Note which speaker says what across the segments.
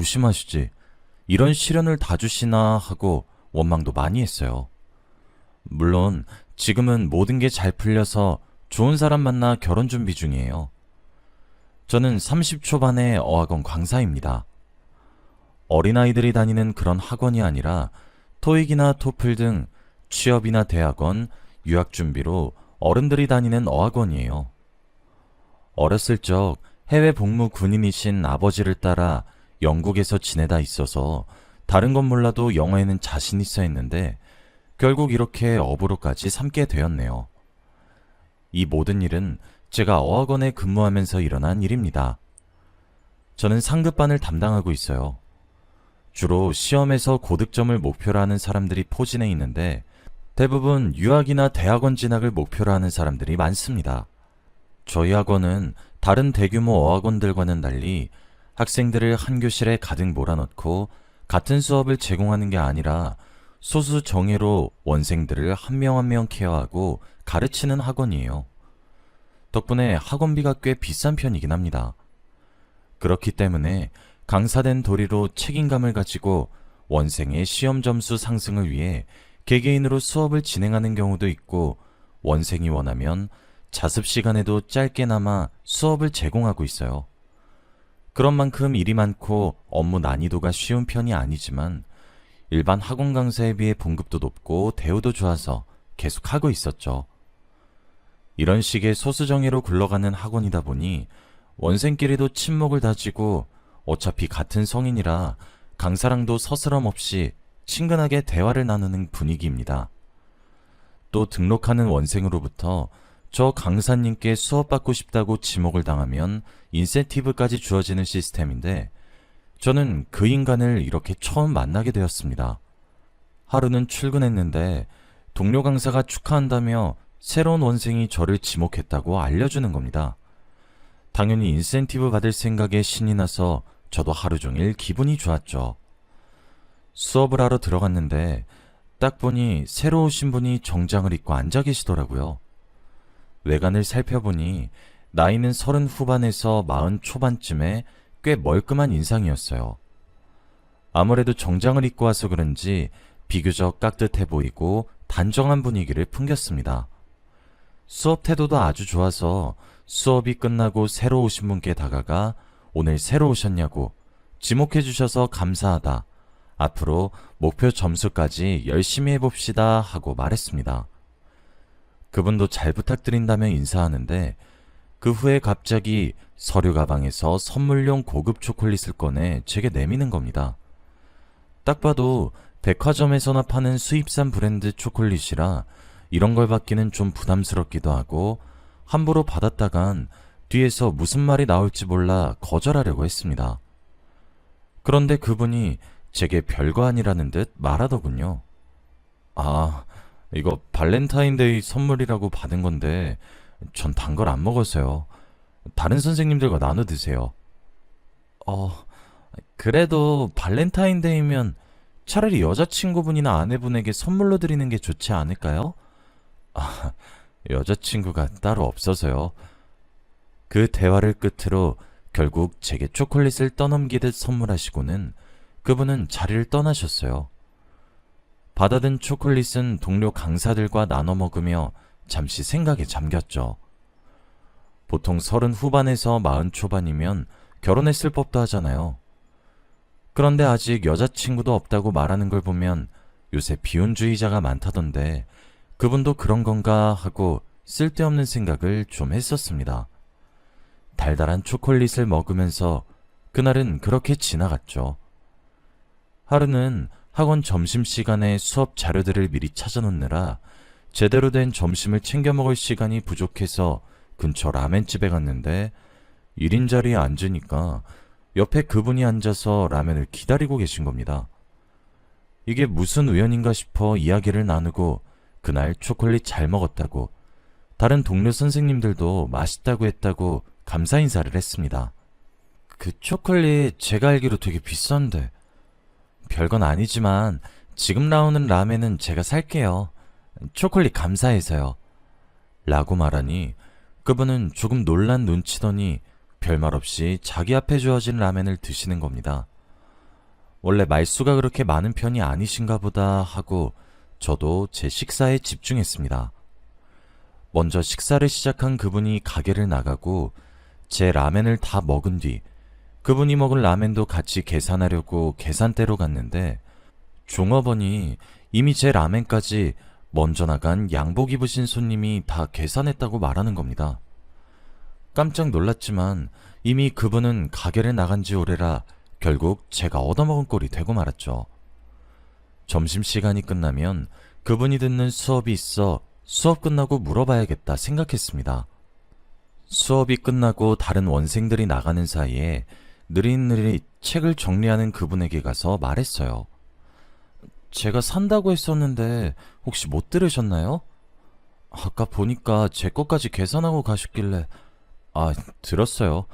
Speaker 1: 조심하시지. 이런 시련을 다 주시나 하고 원망도 많이 했어요. 물론 지금은 모든 게 잘 풀려서 좋은 사람 만나 결혼 준비 중이에요. 저는 30 초반의 어학원 강사입니다. 어린아이들이 다니는 그런 학원이 아니라 토익이나 토플 등 취업이나 대학원, 유학 준비로 어른들이 다니는 어학원이에요. 어렸을 적 해외 복무 군인이신 아버지를 따라 영국에서 지내다 있어서 다른 건 몰라도 영어에는 자신 있어 했는데 결국 이렇게 업으로까지 삼게 되었네요. 이 모든 일은 제가 어학원에 근무하면서 일어난 일입니다. 저는 상급반을 담당하고 있어요. 주로 시험에서 고득점을 목표로 하는 사람들이 포진해 있는데 대부분 유학이나 대학원 진학을 목표로 하는 사람들이 많습니다. 저희 학원은 다른 대규모 어학원들과는 달리 학생들을 한 교실에 가득 몰아넣고 같은 수업을 제공하는 게 아니라 소수 정예로 원생들을 한 명 한 명 케어하고 가르치는 학원이에요. 덕분에 학원비가 꽤 비싼 편이긴 합니다. 그렇기 때문에 강사된 도리로 책임감을 가지고 원생의 시험 점수 상승을 위해 개개인으로 수업을 진행하는 경우도 있고 원생이 원하면 자습 시간에도 짧게나마 수업을 제공하고 있어요. 그런 만큼 일이 많고 업무 난이도가 쉬운 편이 아니지만 일반 학원 강사에 비해 봉급도 높고 대우도 좋아서 계속 하고 있었죠. 이런 식의 소수정예로 굴러가는 학원이다 보니 원생끼리도 친목을 다지고 어차피 같은 성인이라 강사랑도 서스럼 없이 친근하게 대화를 나누는 분위기입니다. 또 등록하는 원생으로부터 저 강사님께 수업받고 싶다고 지목을 당하면 인센티브까지 주어지는 시스템인데 저는 그 인간을 이렇게 처음 만나게 되었습니다. 하루는 출근했는데 동료 강사가 축하한다며 새로운 원생이 저를 지목했다고 알려주는 겁니다. 당연히 인센티브 받을 생각에 신이 나서 저도 하루 종일 기분이 좋았죠. 수업을 하러 들어갔는데 딱 보니 새로 오신 분이 정장을 입고 앉아 계시더라고요. 외관을 살펴보니 나이는 30 후반에서 40 초반쯤에 꽤 멀끔한 인상이었어요. 아무래도 정장을 입고 와서 그런지 비교적 깍듯해 보이고 단정한 분위기를 풍겼습니다. 수업 태도도 아주 좋아서 수업이 끝나고 새로 오신 분께 다가가 오늘 새로 오셨냐고 지목해 주셔서 감사하다. 앞으로 목표 점수까지 열심히 해봅시다 하고 말했습니다. 그분도 잘 부탁드린다며 인사하는데 그 후에 갑자기 서류 가방에서 선물용 고급 초콜릿을 꺼내 제게 내미는 겁니다. 딱 봐도 백화점에서나 파는 수입산 브랜드 초콜릿이라 이런 걸 받기는 좀 부담스럽기도 하고 함부로 받았다간 뒤에서 무슨 말이 나올지 몰라 거절하려고 했습니다. 그런데 그분이 제게 별거 아니라는 듯 말하더군요. 아, 이거 발렌타인데이 선물이라고 받은 건데 전 단 걸 안 먹어서요. 다른 선생님들과 나눠 드세요. 그래도 발렌타인데이면 차라리 여자친구분이나 아내분에게 선물로 드리는 게 좋지 않을까요? 아, 여자친구가 따로 없어서요. 그 대화를 끝으로 결국 제게 초콜릿을 떠넘기듯 선물하시고는 그분은 자리를 떠나셨어요. 받아든 초콜릿은 동료 강사들과 나눠 먹으며 잠시 생각에 잠겼죠. 보통 30 후반에서 40 초반이면 결혼했을 법도 하잖아요. 그런데 아직 여자친구도 없다고 말하는 걸 보면 요새 비혼주의자가 많다던데 그분도 그런 건가 하고 쓸데없는 생각을 좀 했었습니다. 달달한 초콜릿을 먹으면서 그날은 그렇게 지나갔죠. 하루는 학원 점심시간에 수업 자료들을 미리 찾아놓느라 제대로 된 점심을 챙겨 먹을 시간이 부족해서 근처 라멘집에 갔는데 1인 자리에 앉으니까 옆에 그분이 앉아서 라면을 기다리고 계신 겁니다. 이게 무슨 우연인가 싶어 이야기를 나누고 그날 초콜릿 잘 먹었다고 다른 동료 선생님들도 맛있다고 했다고 감사 인사를 했습니다. 그 초콜릿 제가 알기로 되게 비싼데. 별건 아니지만 지금 나오는 라면은 제가 살게요. 초콜릿 감사해서요. 라고 말하니 그분은 조금 놀란 눈치더니 별말 없이 자기 앞에 주어진 라면을 드시는 겁니다. 원래 말수가 그렇게 많은 편이 아니신가 보다 하고 저도 제 식사에 집중했습니다. 먼저 식사를 시작한 그분이 가게를 나가고 제 라멘을 다 먹은 뒤 그분이 먹은 라멘도 같이 계산하려고 계산대로 갔는데 종업원이 이미 제 라멘까지 먼저 나간 양복 입으신 손님이 다 계산했다고 말하는 겁니다. 깜짝 놀랐지만 이미 그분은 가게를 나간 지 오래라 결국 제가 얻어먹은 꼴이 되고 말았죠. 점심시간이 끝나면 그분이 듣는 수업이 있어 수업 끝나고 물어봐야겠다 생각했습니다. 수업이 끝나고 다른 원생들이 나가는 사이에 느릿느릿 책을 정리하는 그분에게 가서 말했어요. 제가 산다고 했었는데 혹시 못 들으셨나요? 아까 보니까 제 것까지 계산하고 가셨길래. 들었어요.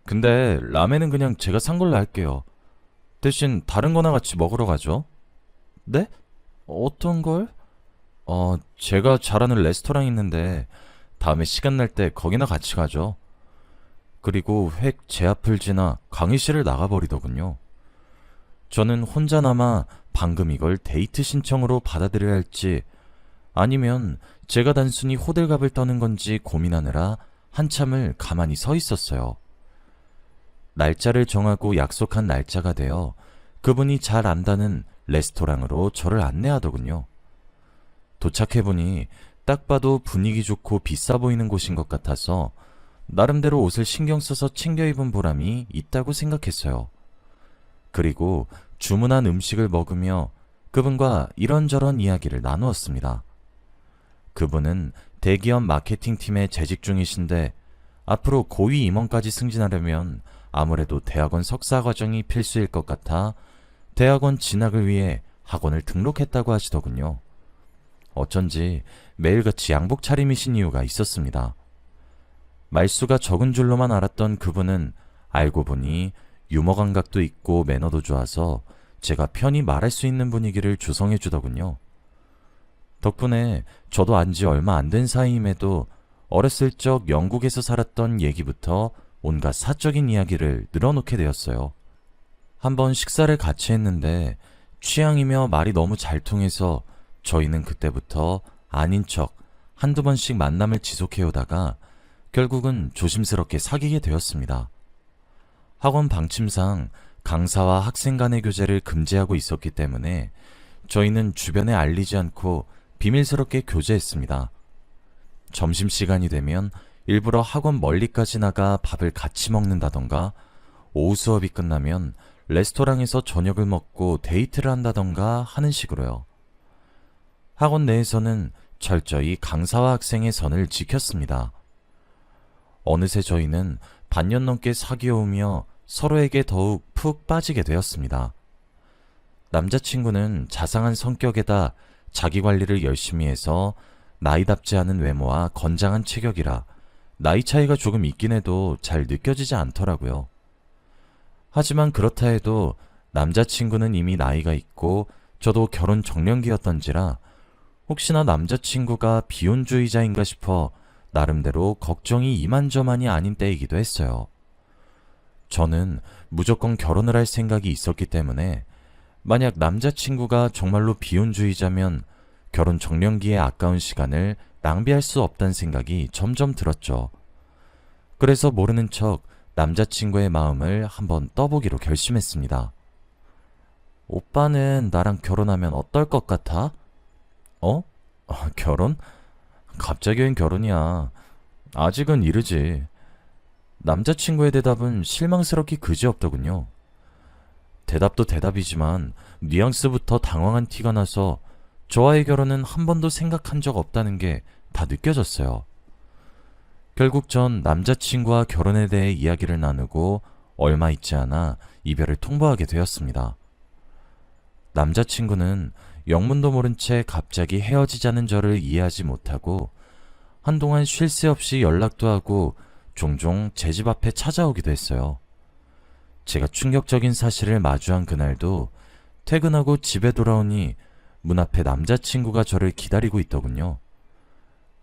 Speaker 1: 근데 라멘은 그냥 제가 산 걸로 할게요. 대신 다른 거나 같이 먹으러 가죠. 네? 어떤 걸? 제가 잘 아는 레스토랑 있는데 다음에 시간 날 때 거기나 같이 가죠. 그리고 획 제 앞을 지나 강의실을 나가버리더군요. 저는 혼자 남아 방금 이걸 데이트 신청으로 받아들여야 할지 아니면 제가 단순히 호들갑을 떠는 건지 고민하느라 한참을 가만히 서 있었어요. 날짜를 정하고 약속한 날짜가 되어 그분이 잘 안다는 레스토랑으로 저를 안내하더군요. 도착해보니 딱 봐도 분위기 좋고 비싸 보이는 곳인 것 같아서 나름대로 옷을 신경 써서 챙겨 입은 보람이 있다고 생각했어요. 그리고 주문한 음식을 먹으며 그분과 이런저런 이야기를 나누었습니다. 그분은 대기업 마케팅팀에 재직 중이신데 앞으로 고위 임원까지 승진하려면 아무래도 대학원 석사 과정이 필수일 것 같아 대학원 진학을 위해 학원을 등록했다고 하시더군요. 어쩐지 매일같이 양복 차림이신 이유가 있었습니다. 말수가 적은 줄로만 알았던 그분은 알고 보니 유머 감각도 있고 매너도 좋아서 제가 편히 말할 수 있는 분위기를 조성해 주더군요. 덕분에 저도 안지 얼마 안 된 사이임에도 어렸을 적 영국에서 살았던 얘기부터 온갖 사적인 이야기를 늘어놓게 되었어요. 한번 식사를 같이 했는데 취향이며 말이 너무 잘 통해서 저희는 그때부터 아닌 척 한두 번씩 만남을 지속해오다가 결국은 조심스럽게 사귀게 되었습니다. 학원 방침상 강사와 학생 간의 교제를 금지하고 있었기 때문에 저희는 주변에 알리지 않고 비밀스럽게 교제했습니다. 점심시간이 되면 일부러 학원 멀리까지 나가 밥을 같이 먹는다던가 오후 수업이 끝나면 레스토랑에서 저녁을 먹고 데이트를 한다던가 하는 식으로요. 학원 내에서는 철저히 강사와 학생의 선을 지켰습니다. 어느새 저희는 반년 넘게 사귀어오며 서로에게 더욱 푹 빠지게 되었습니다. 남자친구는 자상한 성격에다 자기 관리를 열심히 해서 나이답지 않은 외모와 건장한 체격이라 나이 차이가 조금 있긴 해도 잘 느껴지지 않더라고요. 하지만 그렇다 해도 남자친구는 이미 나이가 있고 저도 결혼 정년기였던지라 혹시나 남자친구가 비혼주의자인가 싶어 나름대로 걱정이 이만저만이 아닌 때이기도 했어요. 저는 무조건 결혼을 할 생각이 있었기 때문에 만약 남자친구가 정말로 비혼주의자면 결혼 정년기에 아까운 시간을 낭비할 수 없다는 생각이 점점 들었죠. 그래서 모르는 척 남자친구의 마음을 한번 떠보기로 결심했습니다. 오빠는 나랑 결혼하면 어떨 것 같아? 결혼? 갑자기 웬 결혼이야. 아직은 이르지. 남자친구의 대답은 실망스럽기 그지없더군요. 대답도 대답이지만 뉘앙스부터 당황한 티가 나서 저와의 결혼은 한 번도 생각한 적 없다는 게 다 느껴졌어요. 결국 전 남자친구와 결혼에 대해 이야기를 나누고 얼마 있지 않아 이별을 통보하게 되었습니다. 남자친구는 영문도 모른 채 갑자기 헤어지자는 저를 이해하지 못하고 한동안 쉴 새 없이 연락도 하고 종종 제 집 앞에 찾아오기도 했어요. 제가 충격적인 사실을 마주한 그날도 퇴근하고 집에 돌아오니 문 앞에 남자친구가 저를 기다리고 있더군요.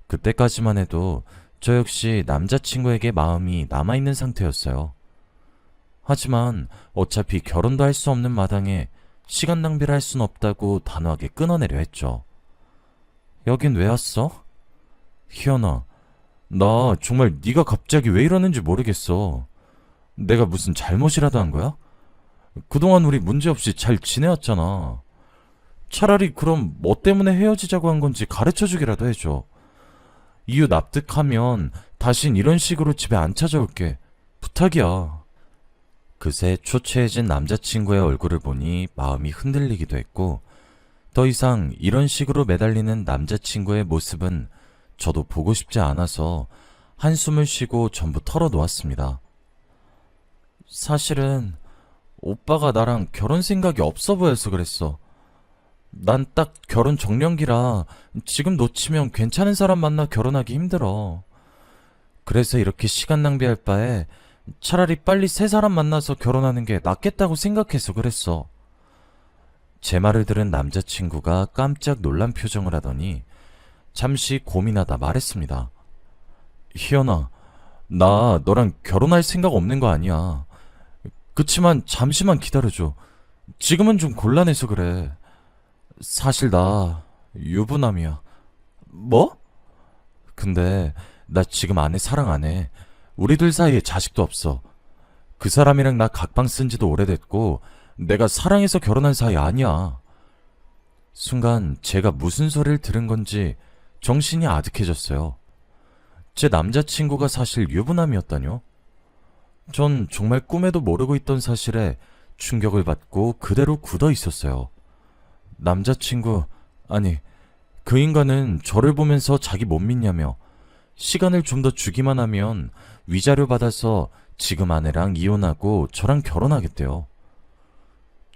Speaker 1: 그때까지만 해도 저 역시 남자친구에게 마음이 남아있는 상태였어요. 하지만 어차피 결혼도 할 수 없는 마당에 시간 낭비를 할 순 없다고 단호하게 끊어내려 했죠. 여긴 왜 왔어? 희연아, 나 정말 네가 갑자기 왜 이러는지 모르겠어. 내가 무슨 잘못이라도 한 거야? 그동안 우리 문제없이 잘 지내왔잖아. 차라리 그럼 뭐 때문에 헤어지자고 한 건지 가르쳐주기라도 해줘. 이유 납득하면 다신 이런 식으로 집에 안 찾아올게. 부탁이야. 그새 초췌해진 남자친구의 얼굴을 보니 마음이 흔들리기도 했고, 더 이상 이런 식으로 매달리는 남자친구의 모습은 저도 보고 싶지 않아서 한숨을 쉬고 전부 털어놓았습니다. 사실은 오빠가 나랑 결혼 생각이 없어 보여서 그랬어. 난 딱 결혼 정년기라 지금 놓치면 괜찮은 사람 만나 결혼하기 힘들어. 그래서 이렇게 시간 낭비할 바에 차라리 빨리 새 사람 만나서 결혼하는 게 낫겠다고 생각해서 그랬어. 제 말을 들은 남자친구가 깜짝 놀란 표정을 하더니 잠시 고민하다 말했습니다. 희연아, 나 너랑 결혼할 생각 없는 거 아니야. 그치만 잠시만 기다려줘. 지금은 좀 곤란해서 그래. 사실 나 유부남이야. 뭐? 근데 나 지금 아내 사랑 안 해. 우리 둘 사이에 자식도 없어. 그 사람이랑 나 각방 쓴 지도 오래됐고 내가 사랑해서 결혼한 사이 아니야. 순간 제가 무슨 소리를 들은 건지 정신이 아득해졌어요. 제 남자친구가 사실 유부남이었다뇨? 전 정말 꿈에도 모르고 있던 사실에 충격을 받고 그대로 굳어 있었어요. 남자친구, 아니, 그 인간은 저를 보면서 자기 못 믿냐며 시간을 좀 더 주기만 하면 위자료 받아서 지금 아내랑 이혼하고 저랑 결혼하겠대요.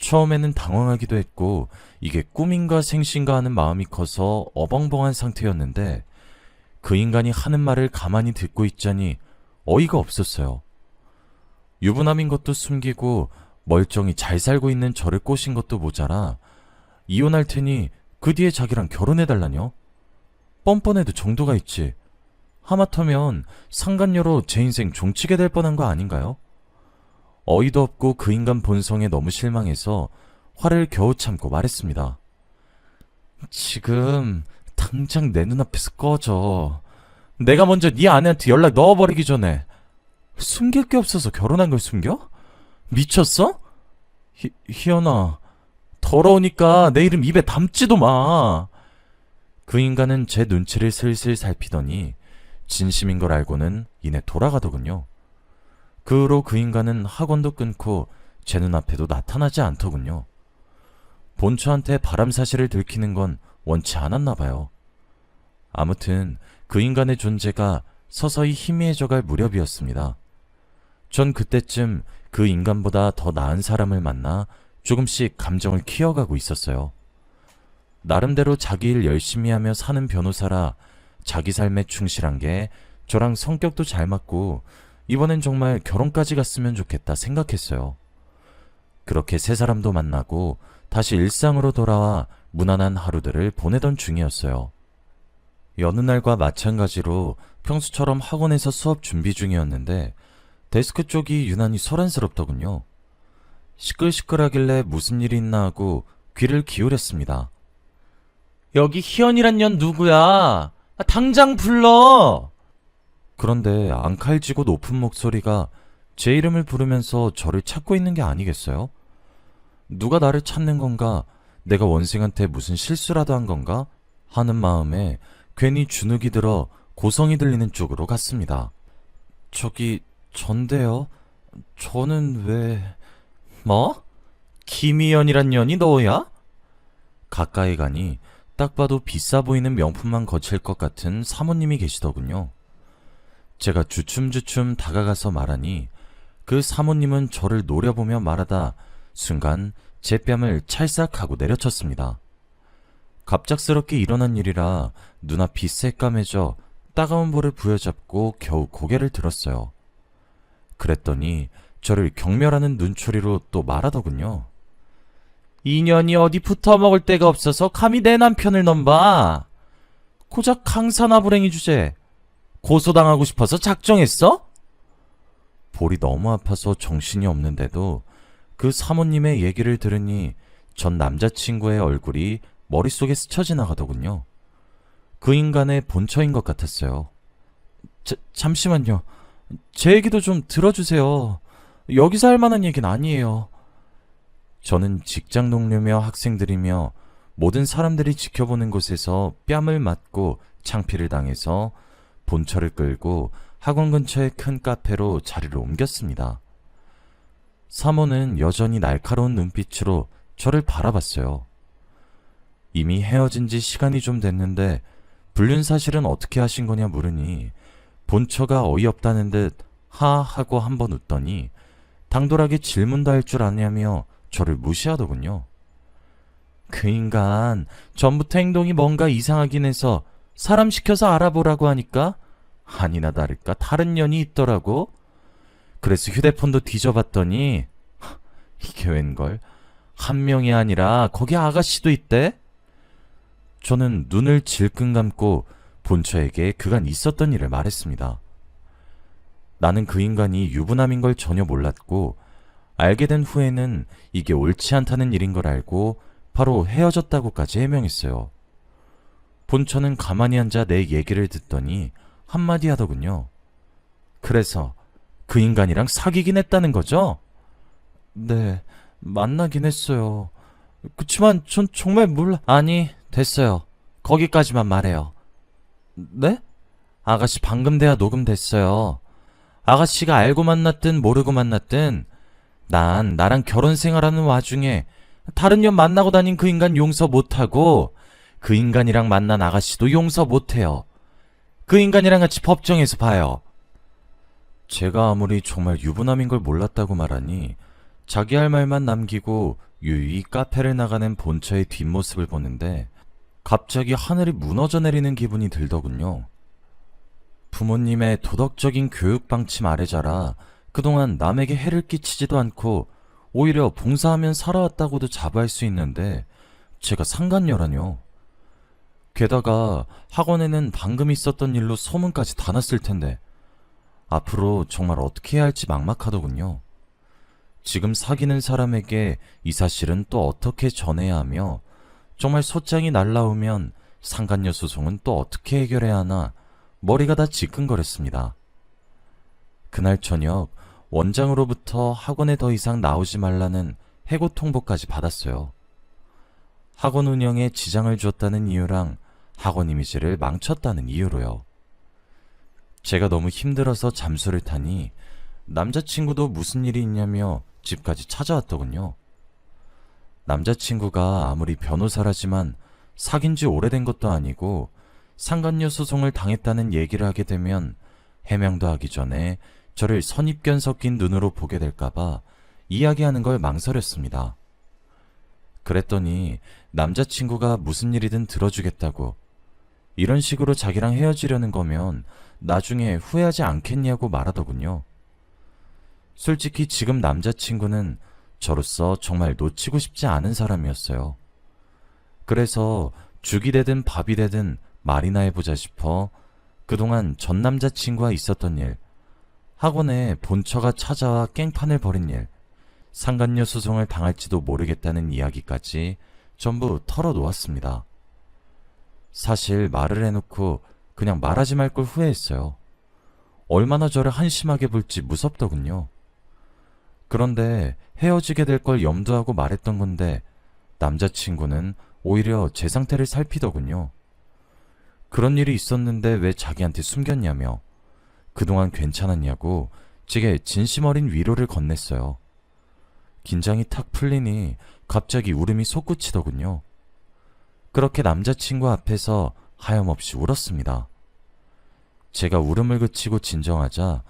Speaker 1: 처음에는 당황하기도 했고 이게 꿈인가 생신가 하는 마음이 커서 어벙벙한 상태였는데 그 인간이 하는 말을 가만히 듣고 있자니 어이가 없었어요. 유부남인 것도 숨기고 멀쩡히 잘 살고 있는 저를 꼬신 것도 모자라 이혼할 테니 그 뒤에 자기랑 결혼해달라뇨? 뻔뻔해도 정도가 있지. 하마터면 상간녀로 제 인생 종치게 될 뻔한 거 아닌가요? 어이도 없고 그 인간 본성에 너무 실망해서 화를 겨우 참고 말했습니다. 지금 당장 내 눈앞에서 꺼져. 내가 먼저 네 아내한테 연락 넣어버리기 전에. 숨길 게 없어서 결혼한 걸 숨겨? 미쳤어? 희연아, 더러우니까 내 이름 입에 담지도 마. 그 인간은 제 눈치를 슬슬 살피더니 진심인 걸 알고는 이내 돌아가더군요. 그 후로 그 인간은 학원도 끊고 제 눈앞에도 나타나지 않더군요. 본처한테 바람 사실을 들키는 건 원치 않았나 봐요. 아무튼 그 인간의 존재가 서서히 희미해져갈 무렵이었습니다. 전 그때쯤 그 인간보다 더 나은 사람을 만나 조금씩 감정을 키워가고 있었어요. 나름대로 자기 일 열심히 하며 사는 변호사라 자기 삶에 충실한 게 저랑 성격도 잘 맞고 이번엔 정말 결혼까지 갔으면 좋겠다 생각했어요. 그렇게 새 사람도 만나고 다시 일상으로 돌아와 무난한 하루들을 보내던 중이었어요. 여느 날과 마찬가지로 평소처럼 학원에서 수업 준비 중이었는데 데스크 쪽이 유난히 소란스럽더군요. 시끌시끌하길래 무슨 일이 있나 하고 귀를 기울였습니다. 여기 희연이란 년 누구야? 당장 불러! 그런데 앙칼지고 높은 목소리가 제 이름을 부르면서 저를 찾고 있는 게 아니겠어요? 누가 나를 찾는 건가? 내가 원생한테 무슨 실수라도 한 건가? 하는 마음에 괜히 주눅이 들어 고성이 들리는 쪽으로 갔습니다. 저기 전데요? 저는 왜... 뭐? 김희연이란 년이 너야? 가까이 가니 딱 봐도 비싸 보이는 명품만 거칠 것 같은 사모님이 계시더군요. 제가 주춤주춤 다가가서 말하니 그 사모님은 저를 노려보며 말하다 순간 제 뺨을 찰싹하고 내려쳤습니다. 갑작스럽게 일어난 일이라 눈앞이 새까매져 따가운 볼을 부여잡고 겨우 고개를 들었어요. 그랬더니 저를 경멸하는 눈초리로 또 말하더군요. 인연이 어디 붙어먹을 데가 없어서 감히 내 남편을 넘봐. 고작 강산화불행이 주제. 고소당하고 싶어서 작정했어? 볼이 너무 아파서 정신이 없는데도 그 사모님의 얘기를 들으니 전 남자친구의 얼굴이 머릿속에 스쳐 지나가더군요. 그 인간의 본처인 것 같았어요. 잠시만요. 제 얘기도 좀 들어주세요. 여기서 할 만한 얘기는 아니에요. 저는 직장 동료며 학생들이며 모든 사람들이 지켜보는 곳에서 뺨을 맞고 창피를 당해서 본처를 끌고 학원 근처의 큰 카페로 자리를 옮겼습니다. 사모는 여전히 날카로운 눈빛으로 저를 바라봤어요. 이미 헤어진 지 시간이 좀 됐는데 불륜 사실은 어떻게 하신 거냐 물으니 본처가 어이없다는 듯 하하고 한번 웃더니 당돌하게 질문도 할 줄 아냐며 저를 무시하더군요. 그 인간 전부터 행동이 뭔가 이상하긴 해서 사람 시켜서 알아보라고 하니까 아니나 다를까 다른 년이 있더라고. 그래서 휴대폰도 뒤져봤더니 이게 웬걸? 한 명이 아니라 거기 아가씨도 있대? 저는 눈을 질끈 감고 본처에게 그간 있었던 일을 말했습니다. 나는 그 인간이 유부남인 걸 전혀 몰랐고 알게 된 후에는 이게 옳지 않다는 일인 걸 알고 바로 헤어졌다고까지 해명했어요. 본처는 가만히 앉아 내 얘기를 듣더니 한마디 하더군요. 그래서 그 인간이랑 사귀긴 했다는 거죠? 네, 만나긴 했어요. 그치만 전 정말 아니, 됐어요. 거기까지만 말해요. 네? 아가씨 방금 대화 녹음됐어요. 아가씨가 알고 만났든 모르고 만났든 난 나랑 결혼 생활하는 와중에 다른 년 만나고 다닌 그 인간 용서 못하고 그 인간이랑 만난 아가씨도 용서 못해요. 그 인간이랑 같이 법정에서 봐요. 제가 아무리 정말 유부남인 걸 몰랐다고 말하니 자기 할 말만 남기고 유유히 카페를 나가는 본처의 뒷모습을 보는데 갑자기 하늘이 무너져 내리는 기분이 들더군요. 부모님의 도덕적인 교육 방침 아래 자라 그동안 남에게 해를 끼치지도 않고 오히려 봉사하면 살아왔다고도 자부할 수 있는데 제가 상간녀라뇨. 게다가 학원에는 방금 있었던 일로 소문까지 다 났을 텐데 앞으로 정말 어떻게 해야 할지 막막하더군요. 지금 사귀는 사람에게 이 사실은 또 어떻게 전해야 하며 정말 소장이 날라오면 상간녀 소송은 또 어떻게 해결해야 하나 머리가 다 지끈거렸습니다. 그날 저녁 원장으로부터 학원에 더 이상 나오지 말라는 해고 통보까지 받았어요. 학원 운영에 지장을 줬다는 이유랑 학원 이미지를 망쳤다는 이유로요. 제가 너무 힘들어서 잠수를 타니 남자친구도 무슨 일이 있냐며 집까지 찾아왔더군요. 남자친구가 아무리 변호사라지만 사귄 지 오래된 것도 아니고 상간녀 소송을 당했다는 얘기를 하게 되면 해명도 하기 전에 저를 선입견 섞인 눈으로 보게 될까봐 이야기하는 걸 망설였습니다. 그랬더니 남자친구가 무슨 일이든 들어주겠다고 이런 식으로 자기랑 헤어지려는 거면 나중에 후회하지 않겠냐고 말하더군요. 솔직히 지금 남자친구는 저로서 정말 놓치고 싶지 않은 사람이었어요. 그래서 죽이 되든 밥이 되든 말이나 해보자 싶어 그동안 전 남자친구와 있었던 일, 학원에 본처가 찾아와 깽판을 벌인 일, 상간녀 소송을 당할지도 모르겠다는 이야기까지 전부 털어놓았습니다. 사실 말을 해놓고 그냥 말하지 말 걸 후회했어요. 얼마나 저를 한심하게 볼지 무섭더군요. 그런데 헤어지게 될 걸 염두하고 말했던 건데 남자친구는 오히려 제 상태를 살피더군요. 그런 일이 있었는데 왜 자기한테 숨겼냐며 그동안 괜찮았냐고 제게 진심 어린 위로를 건넸어요. 긴장이 탁 풀리니 갑자기 울음이 솟구치더군요. 그렇게 남자친구 앞에서 하염없이 울었습니다. 제가 울음을 그치고 진정하자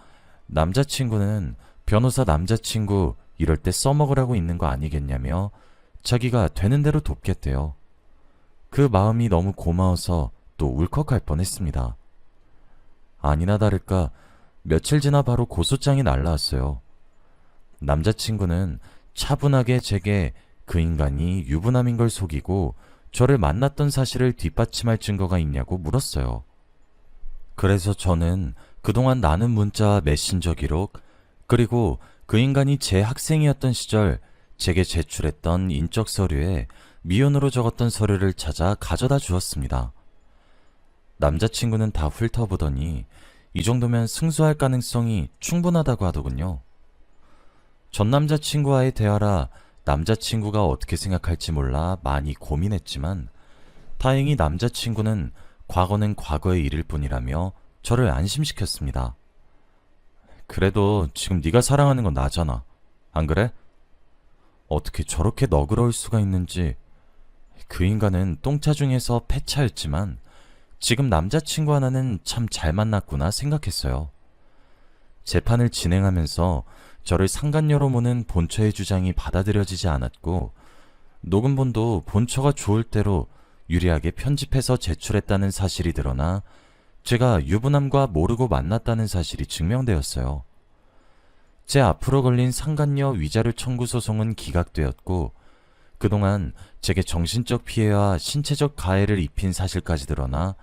Speaker 1: 남자친구는 변호사 남자친구 이럴 때 써먹으라고 있는 거 아니겠냐며 자기가 되는 대로 돕겠대요. 그 마음이 너무 고마워서 또 울컥할 뻔했습니다. 아니나 다를까 며칠 지나 바로 고소장이 날라왔어요. 남자친구는 차분하게 제게 그 인간이 유부남인 걸 속이고 저를 만났던 사실을 뒷받침할 증거가 있냐고 물었어요. 그래서 저는 그동안 나눈 문자와 메신저 기록, 그리고 그 인간이 제 학생이었던 시절 제게 제출했던 인적 서류에 미연으로 적었던 서류를 찾아 가져다 주었습니다. 남자친구는 다 훑어보더니 이 정도면 승소할 가능성이 충분하다고 하더군요. 전 남자친구와의 대화라 남자친구가 어떻게 생각할지 몰라 많이 고민했지만 다행히 남자친구는 과거는 과거의 일일 뿐이라며 저를 안심시켰습니다. 그래도 지금 네가 사랑하는 건 나잖아. 안 그래? 어떻게 저렇게 너그러울 수가 있는지. 그 인간은 똥차 중에서 폐차였지만 지금 남자친구 하나는 참 잘 만났구나 생각했어요. 재판을 진행하면서 저를 상간녀로 모는 본처의 주장이 받아들여지지 않았고 녹음본도 본처가 좋을 대로 유리하게 편집해서 제출했다는 사실이 드러나 제가 유부남과 모르고 만났다는 사실이 증명되었어요. 제 앞으로 걸린 상간녀 위자료 청구 소송은 기각되었고 그동안 제게 정신적 피해와 신체적 가해를 입힌 사실까지 드러나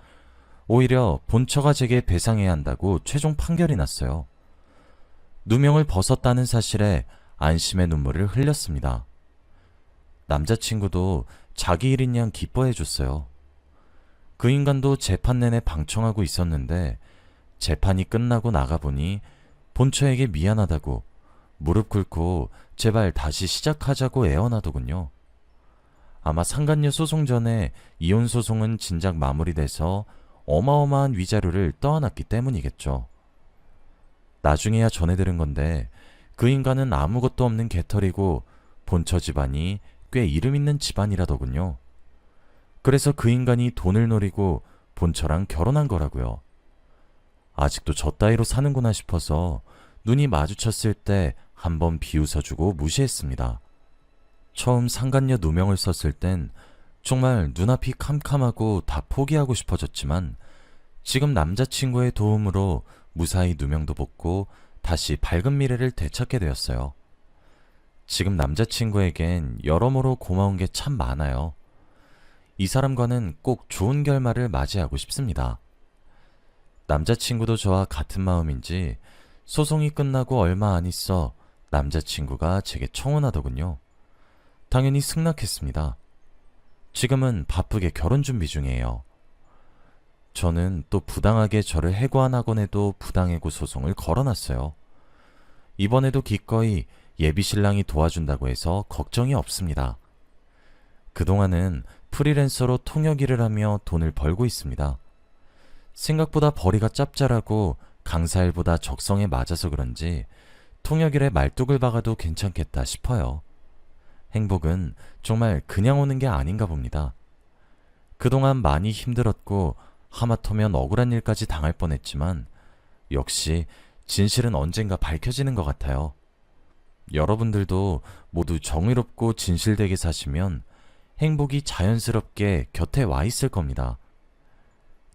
Speaker 1: 오히려 본처가 제게 배상해야 한다고 최종 판결이 났어요. 누명을 벗었다는 사실에 안심의 눈물을 흘렸습니다. 남자친구도 자기 일인 양 기뻐해줬어요. 그 인간도 재판 내내 방청하고 있었는데 재판이 끝나고 나가보니 본처에게 미안하다고 무릎 꿇고 제발 다시 시작하자고 애원하더군요. 아마 상간녀 소송 전에 이혼 소송은 진작 마무리돼서 어마어마한 위자료를 떠안았기 때문이겠죠. 나중에야 전해 들은 건데 그 인간은 아무것도 없는 개털이고 본처 집안이 꽤 이름 있는 집안이라더군요. 그래서 그 인간이 돈을 노리고 본처랑 결혼한 거라고요. 아직도 저 따위로 사는구나 싶어서 눈이 마주쳤을 때 한번 비웃어주고 무시했습니다. 처음 상간녀 누명을 썼을 땐 정말 눈앞이 캄캄하고 다 포기하고 싶어졌지만 지금 남자친구의 도움으로 무사히 누명도 벗고 다시 밝은 미래를 되찾게 되었어요. 지금 남자친구에겐 여러모로 고마운 게 참 많아요. 이 사람과는 꼭 좋은 결말을 맞이하고 싶습니다. 남자친구도 저와 같은 마음인지 소송이 끝나고 얼마 안 있어 남자친구가 제게 청혼하더군요. 당연히 승낙했습니다. 지금은 바쁘게 결혼 준비 중이에요. 저는 또 부당하게 저를 해고한 학원에도 부당해고 소송을 걸어놨어요. 이번에도 기꺼이 예비신랑이 도와준다고 해서 걱정이 없습니다. 그동안은 프리랜서로 통역 일을 하며 돈을 벌고 있습니다. 생각보다 벌이가 짭짤하고 강사일보다 적성에 맞아서 그런지 통역일에 말뚝을 박아도 괜찮겠다 싶어요. 행복은 정말 그냥 오는 게 아닌가 봅니다. 그동안 많이 힘들었고 하마터면 억울한 일까지 당할 뻔했지만 역시 진실은 언젠가 밝혀지는 것 같아요. 여러분들도 모두 정의롭고 진실되게 사시면 행복이 자연스럽게 곁에 와 있을 겁니다.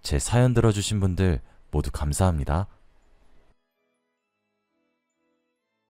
Speaker 1: 제 사연 들어주신 분들 모두 감사합니다.